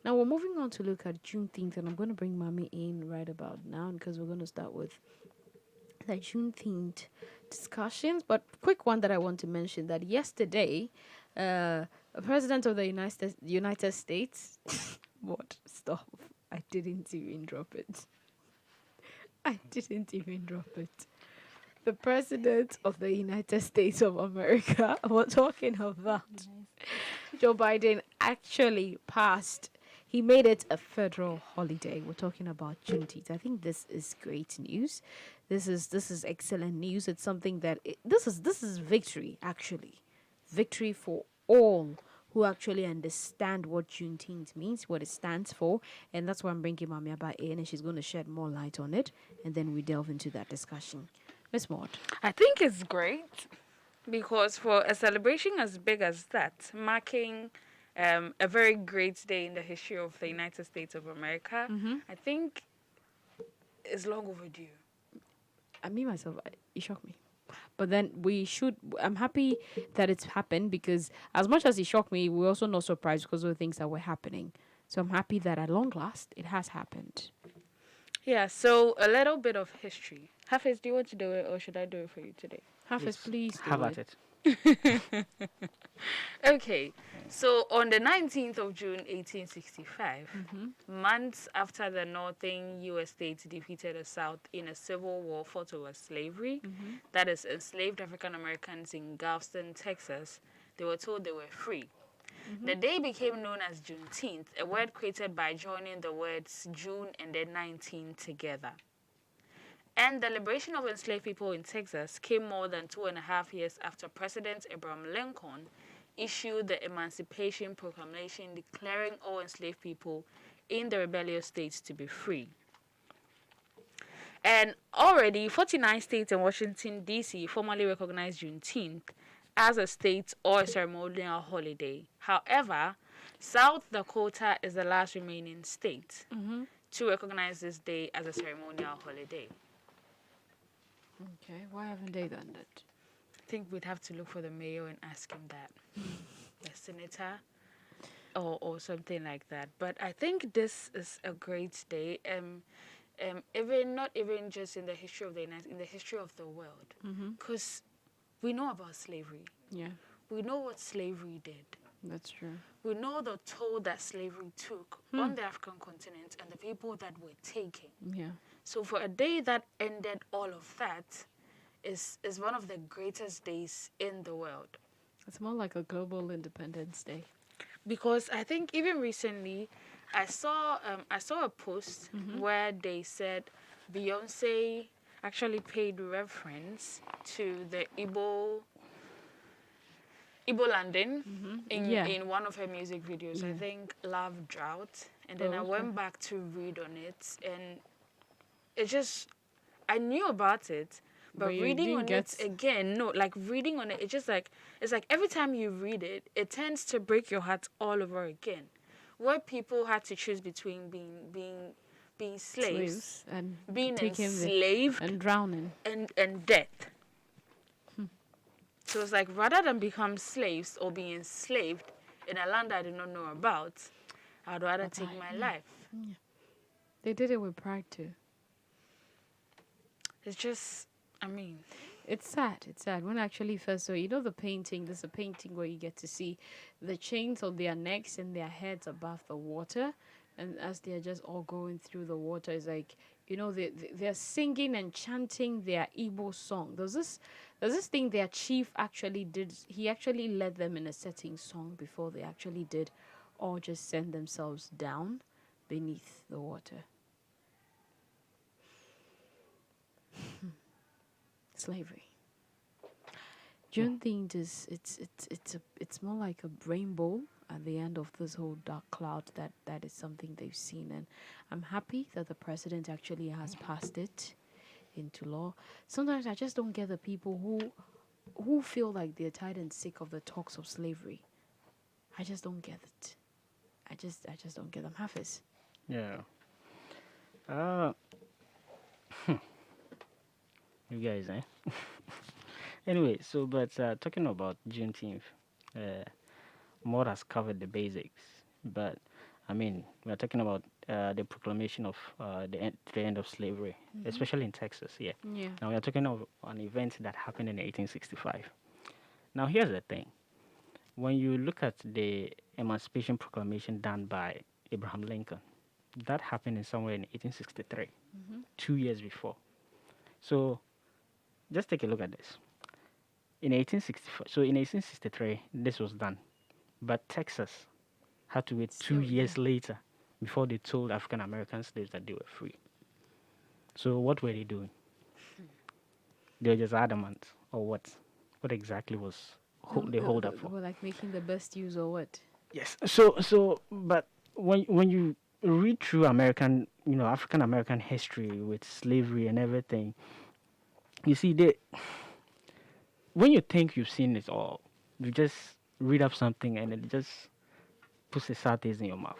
Now we're moving on to look at Juneteenth, and I'm going to bring Mommy in right about now because we're going to start with the Juneteenth discussions. But quick one that I want to mention that yesterday, a president of the United States, what? Stop! I didn't even drop it. I didn't even drop it. The president of the United States of America, we're talking about Joe Biden, actually passed. He made it a federal holiday. We're talking about Juneteenth. I think this is great news. This is excellent news. It's something that this is victory, actually, victory for all who actually understand what Juneteenth means, what it stands for, and that's why I'm bringing Mamiaba in, and she's going to shed more light on it, and then we delve into that discussion. Miss Maud. I think it's great because for a celebration as big as that, marking a very great day in the history of the United States of America, I think is long overdue. Me myself, it shocked me. But then I'm happy that it's happened because as much as it shocked me, we're also not surprised because of the things that were happening. So I'm happy that at long last it has happened. Yeah, so a little bit of history. Hafiz, do you want to do it or should I do it for you today? Hafiz, please do Have at it. it. Okay, so on the 19th of June 1865, months after the northern U.S. states defeated the South in a civil war fought over slavery, that is, enslaved African Americans in Galveston, Texas, they were told they were free. The day became known as Juneteenth, a word created by joining the words June and then 19 together. And the liberation of enslaved people in Texas came more than 2.5 years after President Abraham Lincoln issued the Emancipation Proclamation declaring all enslaved people in the rebellious states to be free. And already 49 states and Washington, D.C. formally recognized Juneteenth as a state or a ceremonial holiday. However, South Dakota is the last remaining state to recognize this day as a ceremonial holiday. Okay, why haven't they done that? I think we'd have to look for the mayor and ask him that. The senator or something like that. But I think this is a great day. Even not even just in the history of the in the history of the world. Because we know about slavery. Yeah, We know what slavery did. that's true. We know the toll that slavery took on the African continent and the people that were taken. Yeah. So for a day that ended all of that is one of the greatest days in the world. It's more like a global Independence Day. Because I think even recently I saw a post where they said Beyonce actually paid reference to the Igbo landing in one of her music videos. I think Love Drought. And then I went back to read on it and it just I knew about it, but you reading didn't on get- it again, no, like reading on it, it's just like it's like every time you read it, it tends to break your heart all over again. Where people had to choose between being slaves, and being taking enslaved, and drowning. and death. So it's like rather than become slaves or be enslaved in a land I did not know about, I'd rather take my life. They did it with pride too. It's just, I mean, It's sad. It's sad. When I actually first saw, the painting, there's a painting where you get to see the chains on their necks and their heads above the water. And as they're just all going through the water, it's like, they're singing and chanting their Igbo song. There's this thing their chief actually did. He actually led them in a setting song before they actually did all just send themselves down beneath the water. Slavery. Juneteenth is it's more like a rainbow at the end of this whole dark cloud that is something they've seen, and I'm happy that the president actually has passed it into law. Sometimes I just don't get the people who feel like they're tired and sick of the talks of slavery. I just don't get it. I just don't get them. Hafiz. Yeah. Uh, you guys, eh? Anyway, so but talking about Juneteenth, Maud has covered the basics, but I mean, we're talking about the proclamation of the end of slavery, especially in Texas. Yeah. Yeah. Now we are talking of an event that happened in 1865. Now here's the thing: when you look at the Emancipation Proclamation done by Abraham Lincoln, that happened in somewhere in 1863, 2 years before. So just take a look at this. In 1864, so in 1863, this was done, but Texas had to wait two Still, yeah. years later before they told African American slaves that they were free. So what were they doing? They were just adamant, or what? What exactly was they hold up for? We're like making the best use or what? Yes. But when you read through African American history with slavery and everything, you see they when you think you've seen it all, you just read up something and it just puts a sour taste in your mouth.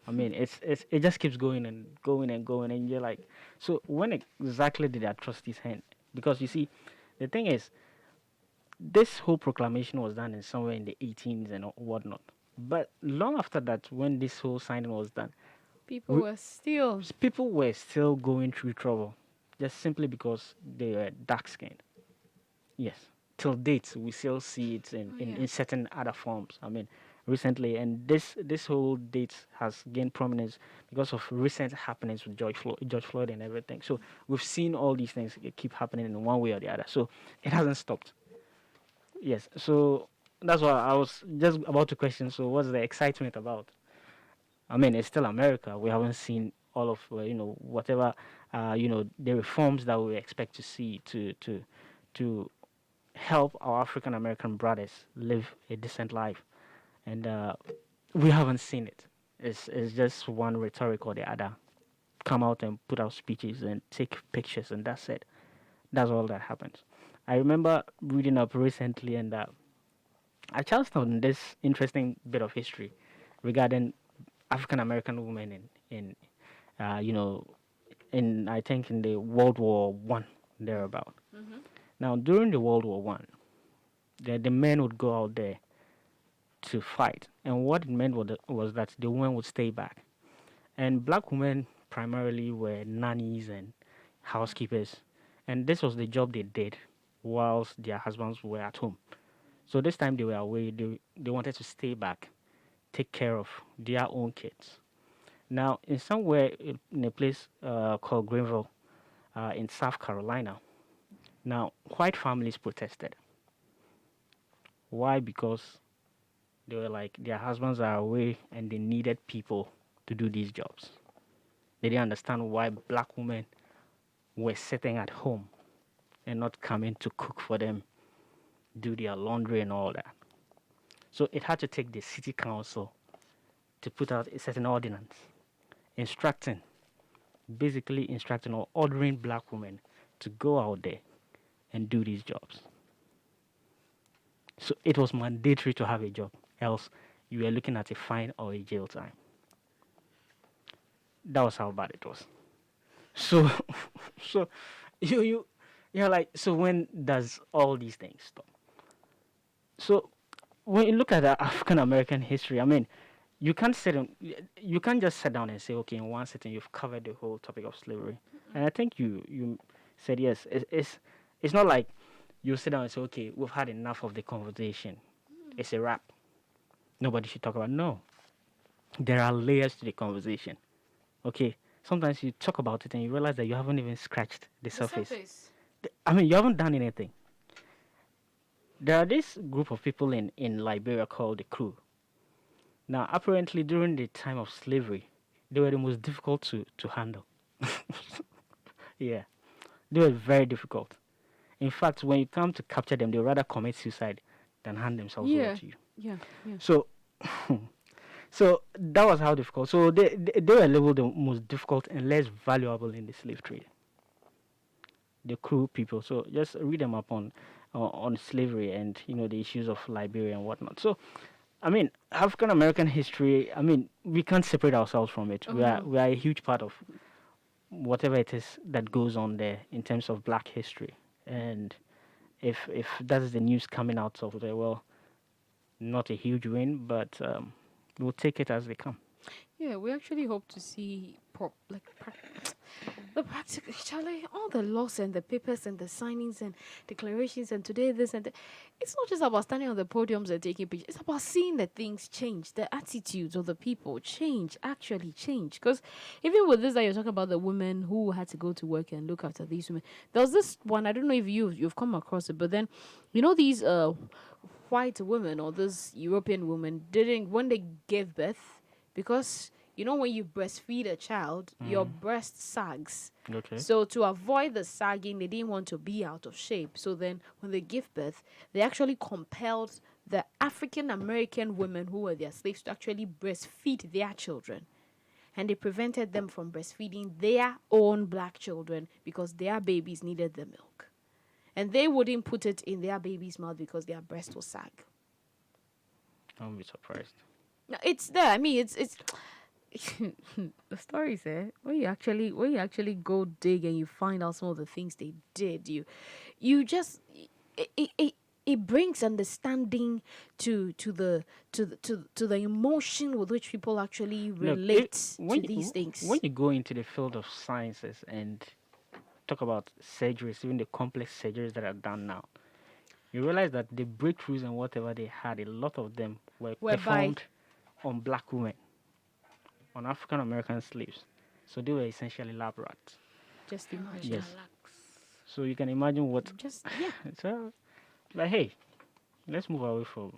I mean, it just keeps going and going and going, and you're like, so when exactly did the atrocities end? Because you see, the thing is, this whole proclamation was done in somewhere in the 18s and whatnot. But long after that, when this whole signing was done, People were still. people were still going through trouble, just simply because they were dark skinned. Yes. Till date, we still see it in certain other forms. I mean, recently, and this whole date has gained prominence because of recent happenings with George Floyd and everything. So we've seen all these things keep happening in one way or the other. So it hasn't stopped. Yes. So that's why I was just about to question. So what's the excitement about? I mean, it's still America. We haven't seen all of whatever the reforms that we expect to see to help our African American brothers live a decent life, and we haven't seen it. It's just one rhetoric or the other. Come out and put out speeches and take pictures, and that's it. That's all that happens. I remember reading up recently, and I chanced on this interesting bit of history regarding African American women in in I think in the World War One thereabout. Now during the World War One, the men would go out there to fight, and what it meant was that the women would stay back, and black women primarily were nannies and housekeepers, and this was the job they did whilst their husbands were at home. So this time they were away, they wanted to stay back, take care of their own kids. Now, in somewhere in a place called Greenville, in South Carolina, now white families protested. Why? Because they were like their husbands are away and they needed people to do these jobs. They didn't understand why black women were sitting at home and not coming to cook for them, do their laundry and all that. So it had to take the city council to put out a certain ordinance instructing, basically instructing or ordering black women to go out there and do these jobs. So it was mandatory to have a job, else you were looking at a fine or a jail time. That was how bad it was. So, so you're like, so when does all these things stop? So when you look at the African American history, I mean, you can't just sit down and say, okay, in one sitting you've covered the whole topic of slavery. And I think you said yes. It's not like you sit down and say, okay, we've had enough of the conversation. It's a wrap. Nobody should talk about. No, there are layers to the conversation. Okay, sometimes you talk about it and you realize that you haven't even scratched the surface. I mean, you haven't done anything. There are this group of people in Liberia called the Crew. Now, apparently, during the time of slavery, they were the most difficult to handle. Yeah, they were very difficult. In fact, when you come to capture them, they would rather commit suicide than hand themselves over to you. Yeah. So, so that was how difficult. So they were labeled the most difficult and less valuable in the slave trade. The Crew people. So just read them up on slavery and the issues of Liberia and whatnot. So, I mean, African American history. I mean, we can't separate ourselves from it. We are a huge part of whatever it is that goes on there in terms of Black history. And if that is the news coming out of there, well, not a huge win, but we'll take it as they come. Yeah, we actually hope to see the practical, Charlie, all the laws and the papers and the signings and declarations and today this and that. It's not just about standing on the podiums and taking pictures. It's about seeing the things change, the attitudes of the people change, actually change. Because even with this that you're talking about the women who had to go to work and look after these women, there was this one, I don't know if you've come across it, but then these white women or this European woman didn't when they gave birth because when you breastfeed a child, your breast sags. Okay. So to avoid the sagging, they didn't want to be out of shape. So then when they give birth, they actually compelled the African American women who were their slaves to actually breastfeed their children. And they prevented them from breastfeeding their own black children because their babies needed the milk. And they wouldn't put it in their baby's mouth because their breast was sag. I won't be surprised. No, it's there. I mean, it's the stories there. When you actually go dig and you find out some of the things they did, you just it brings understanding to the emotion with which people actually Look, relate to you, these things. when you go into the field of sciences and talk about surgeries, even the complex surgeries that are done now, you realize that the breakthroughs and whatever they had, a lot of them were Whereby- performed on black women, on African American slaves. So they were essentially lab rats. Just imagine. Yes. So you can imagine what. Just yeah. So, but hey, let's move away from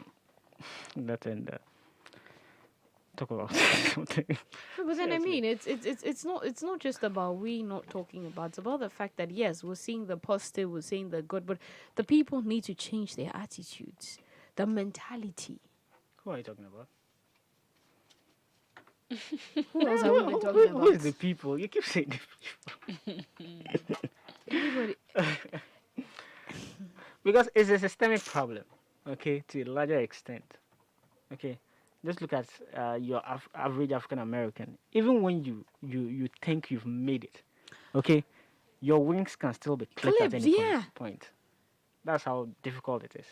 that and talk about something. But then I Seriously. mean, it's not just about we not talking about. It's about the fact that yes, we're seeing the positive, we're seeing the good, but the people need to change their attitudes, the mentality. Who are you talking about? Who else have we been talking Who about? is the people? You keep saying the people. Everybody. Because it's a systemic problem, okay, to a larger extent. Okay, just look at your average African American. Even when you think you've made it, okay, your wings can still be clipped at Clipped, any yeah. point. That's how difficult it is.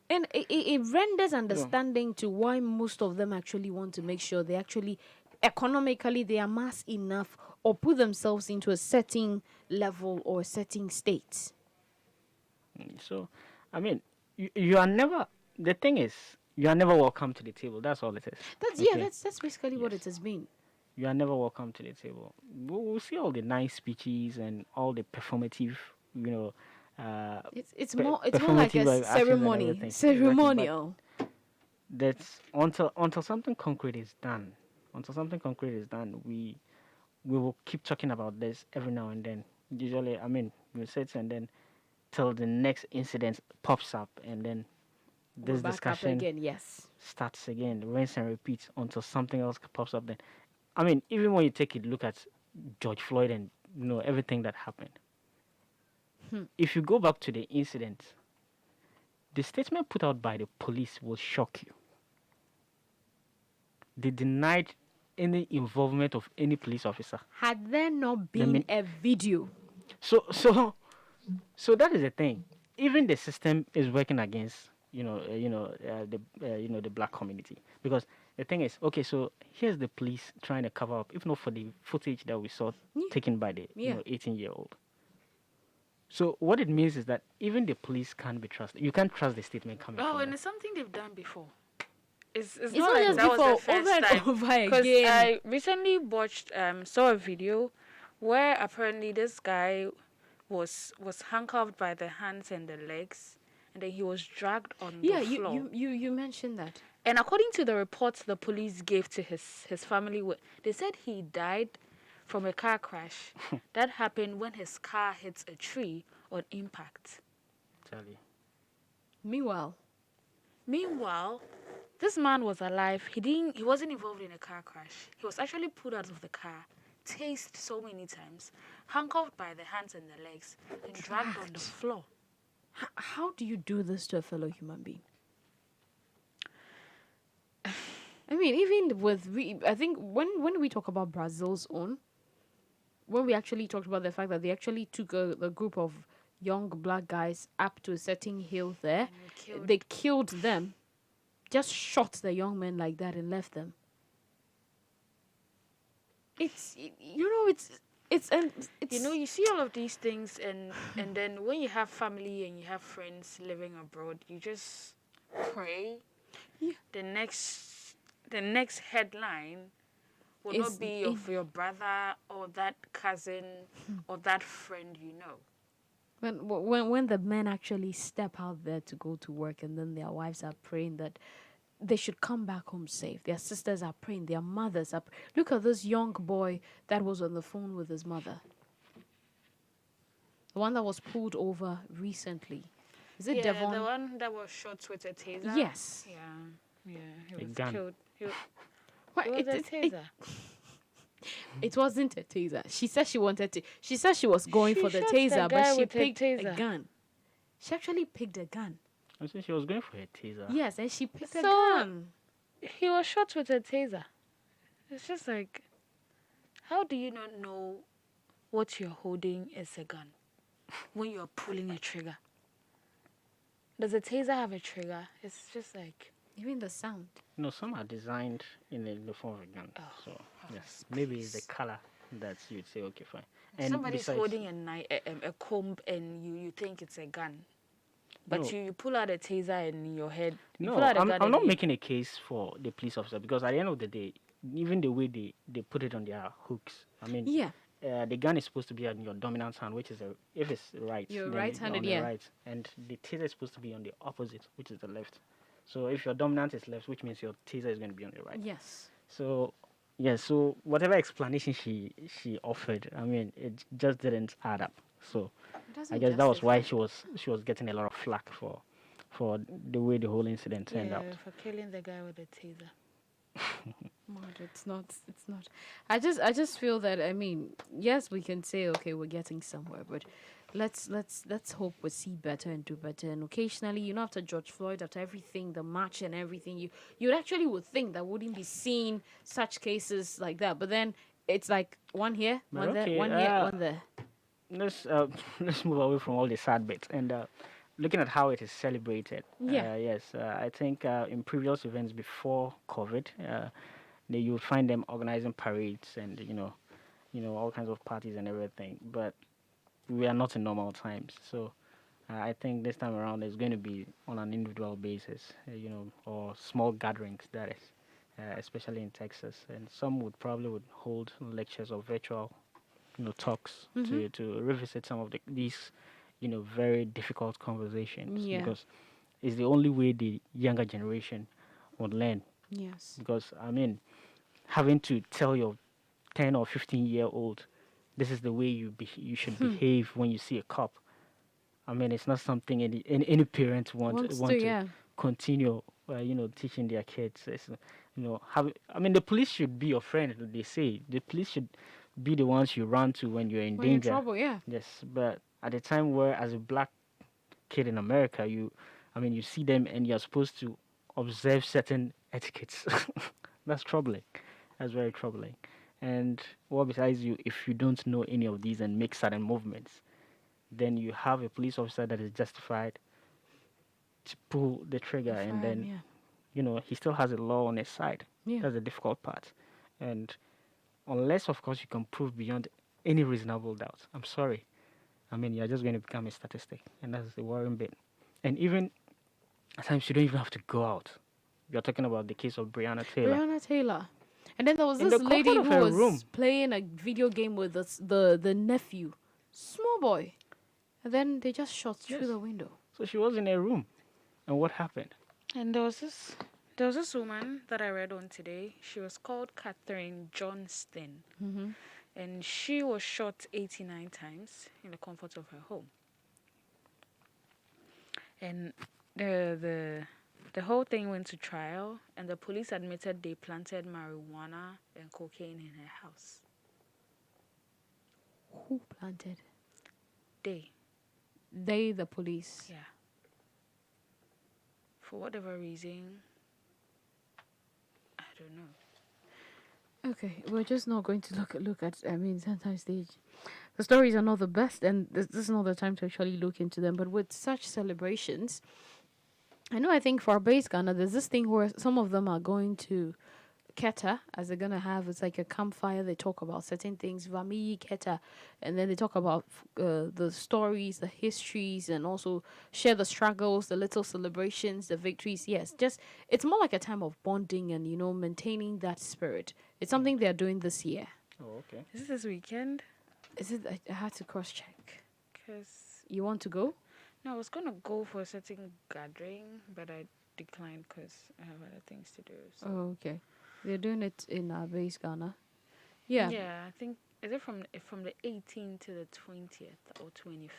And it renders understanding to why most of them actually want to make sure they actually economically they amass enough or put themselves into a certain level or a certain state. So, I mean, you are never. The thing is, you are never welcome to the table. That's all it is. Yeah, Okay? that's basically what Yes. it has been. You are never welcome to the table. We'll see all the nice speeches and all the performative, you know, It's pe- more like performative a actions and ceremony, everything. Exactly, but ceremonial. that's until something concrete is done. Until something concrete is done, we will keep talking about this every now and then. Usually, I mean, we sit and then till the next incident pops up, and then We're this back up discussion again. Yes. starts again, rinse and repeat until something else pops up. Then, I mean, even when you take a look at George Floyd and everything that happened, if you go back to the incident, the statement put out by the police will shock you. They denied any involvement of any police officer. Had there not I been mean- a video, So that is the thing. Even the system is working against the black community, because the thing is, okay, so here's the police trying to cover up, if not for the footage that we saw taken by the Yeah. 18-year-old. So what it means is that even the police can't be trusted. You can't trust the statement coming Oh, from and them. it's something they've done before. It's it's not not like just that was before, the first over and time. over Because again. I recently saw a video where apparently this guy was handcuffed by the hands and the legs, and then he was dragged on Yeah, the floor. you mentioned that. And according to the reports the police gave to his family, they said he died from a car crash that happened when his car hits a tree on impact. Charlie. Meanwhile, This man was alive. He wasn't involved in a car crash. He was actually pulled out of the car, tased so many times, handcuffed by the hands and the legs, and dragged on the floor. how do you do this to a fellow human being? I mean, even I think when we talk about Brazil's own, when we actually talked about the fact that they actually took a group of young black guys up to a certain hill there, they killed them, just shot the young men like that and left them. it's You see all of these things, and then when you have family and you have friends living abroad, you just pray. Yeah. The next headline will not be of your brother or that cousin or that friend you know. when the men actually step out there to go to work, and then their wives are praying that they should come back home safe. Their sisters are praying. Their mothers are. Look at this young boy that was on the phone with his mother. The one that was pulled over recently. Is it Yeah, Devon? the one that was shot with a taser. Yes. Yeah, he A was gun. killed. What? It was a taser. It wasn't a taser. She said she wanted to. She said she was going She for the shot the taser, guy but she with a picked a taser. gun. She actually picked a gun. I said she was going for a taser. Yes, and she picked a So- gun. He was shot with a taser. It's just like, how do you not know what you're holding is a gun when you're pulling a trigger? Does a taser have a trigger? It's just like, Even the sound. No, some are designed in the form of a gun. Oh, So yes, maybe it's the color that you'd say okay, fine. And somebody's besides, holding a knife, a comb, and you think it's a gun. But No. you pull out a taser in your head. You No, pull out a I'm gun not and you- making a case for the police officer, because at the end of the day, even the way they put it on their hooks, I mean, Yeah. the gun is supposed to be on your dominant hand, which is if it's right, You're then right-handed, on the yeah. right, and the taser is supposed to be on the opposite, which is the left. So if your dominant is left, which means your taser is going to be on the right. Yes. So yeah, so whatever explanation she offered, I mean, it just didn't add up. So It doesn't I guess that was justify. why she was getting a lot of flack for the way the whole incident turned out. for killing the guy with the taser. Mad, it's not. It's not. I just feel that, I mean, yes, we can say okay, we're getting somewhere, but let's hope we see better and do better. And occasionally, after George Floyd, after everything, the march and everything, you actually would think that wouldn't be seeing such cases like that. But then it's like one here, But one there, okay, one here, one there. Let's let's move away from all the sad bits and looking at how it is celebrated. Yeah. Yes, I think in previous events before COVID, you would find them organizing parades and all kinds of parties and everything. But we are not in normal times, so I think this time around it's going to be on an individual basis, or small gatherings. That is, especially in Texas, and some would hold lectures or virtual talks to revisit some of these very difficult conversations, Yeah. because it's the only way the younger generation would learn. Yes. Because I mean, having to tell your 10 or 15-year-old this is the way you should behave when you see a cop, I mean, it's not something any parent want to yeah. continue teaching their kids. It's, I mean, the police should be your friend. They say the police should be the ones you run to when you're in When you're in danger. trouble, yeah. Yes, but at a time where, as a black kid in America, you see them and you're supposed to observe certain etiquettes. That's troubling. That's very troubling. And what besides if you don't know any of these and make certain movements, then you have a police officer that is justified to pull the trigger, and then he still has a law on his side. Yeah. That's the difficult part. And unless, of course, you can prove beyond any reasonable doubt, I'm sorry, I mean, you're just going to become a statistic, and that's the worrying bit. And even at times, you don't even have to go out. You're talking about the case of Breonna Taylor. And then there was In this the lady comfort who of her was room. playing a video game with the nephew, small boy, and then they just shot through Yes. the window. So she was in a room, and what happened? And there was this woman that I read on today. She was called Catherine Johnston, and she was shot 89 times in the comfort of her home. And the whole thing went to trial, and the police admitted they planted marijuana and cocaine in her house. Who planted? They, The police. yeah. For whatever reason, I don't know. Okay, we're just not going to look at. I mean, sometimes the stories are not the best, and this is not the time to actually look into them. But with such celebrations, I think for our base Ghana, there's this thing where some of them are going to Keta, as they're gonna have, it's like a campfire. They talk about certain things, Vami Keta, and then they talk about the stories, the histories, and also share the struggles, the little celebrations, the victories. Yes, just it's more like a time of bonding and maintaining that spirit. It's something they're doing this year. Oh, okay. Is it this weekend? Is it? I had to cross check. Because, You want to go? no, I was going to go for a certain gathering, but I declined because I have other things to do. So. Oh, okay. They're doing it in base Ghana. Yeah. Yeah, I think, is it from the 18th to the 20th or 21st?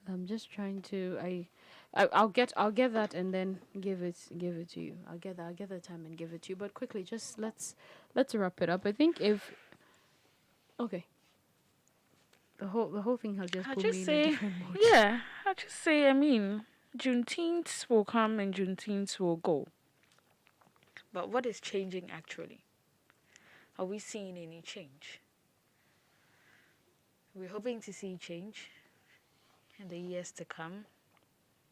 I'm just trying to. I'll get that and then give it to you. I'll get the time and give it to you. But quickly, just let's wrap it up. I think if okay, the whole thing has just I'll put just me in a say, different mode. yeah, I'll just say, I mean, Juneteenth will come and Juneteenth will go. But what is changing actually? Are we seeing any change? We're hoping to see change in the years to come,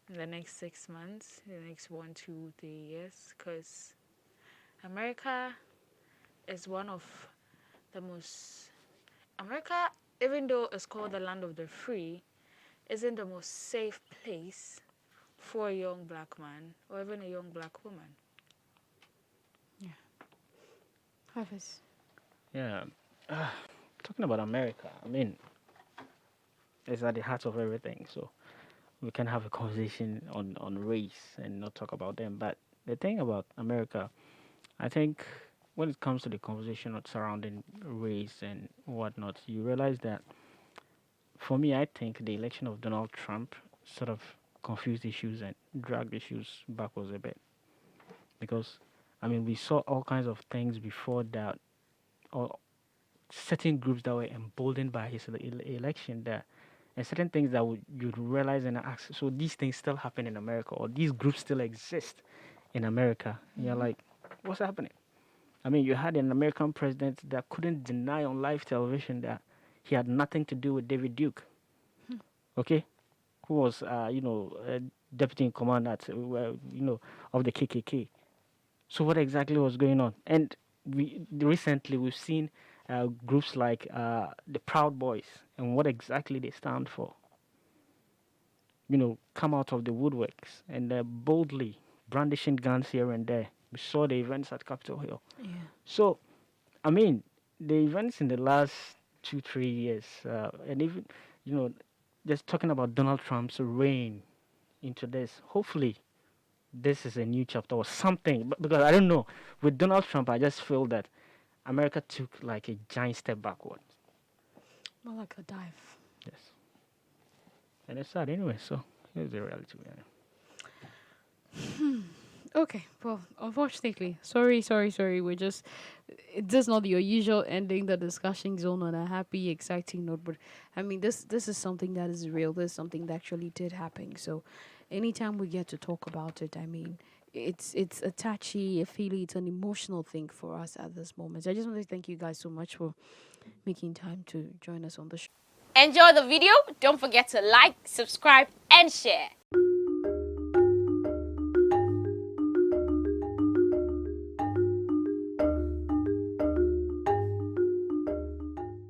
in the next 6 months, the next 1, 2, 3 years, because America is one of the most. America, even though it's called the land of the free, isn't the most safe place for a young black man or even a young black woman. Hafiz. Yeah. Talking about America, I mean, it's at the heart of everything. So we can have a conversation on race and not talk about them. But the thing about America, I think when it comes to the conversation surrounding race and whatnot, you realize that for me, I think the election of Donald Trump sort of confused issues and dragged issues backwards a bit. Because, I mean, we saw all kinds of things before that, or certain groups that were emboldened by his election that, and certain things that you'd realize and ask, so these things still happen in America, or these groups still exist in America. And you're like, what's happening? I mean, you had an American president that couldn't deny on live television that he had nothing to do with David Duke, okay, who was, deputy in command at, of the KKK. So what exactly was going on? And recently we've seen groups like the Proud Boys and what exactly they stand for. Come out of the woodworks and boldly brandishing guns here and there. We saw the events at Capitol Hill. Yeah. So, I mean, the events in the last 2-3 years, and even, just talking about Donald Trump's reign into this, hopefully this is a new chapter or something. But because I don't know, with Donald Trump, I just feel that America took like a giant step backward. More like a dive. Yes. And it's sad anyway, so here's the reality. Okay, well, unfortunately, sorry. We're just, this is not your usual ending the discussion zone on a happy, exciting note. But I mean, this is something that is real. This is something that actually did happen. So, anytime we get to talk about it, I mean, it's a touchy, a feely, it's an emotional thing for us at this moment. So I just want to thank you guys so much for making time to join us on the show. Enjoy the video. Don't forget to like, subscribe, and share.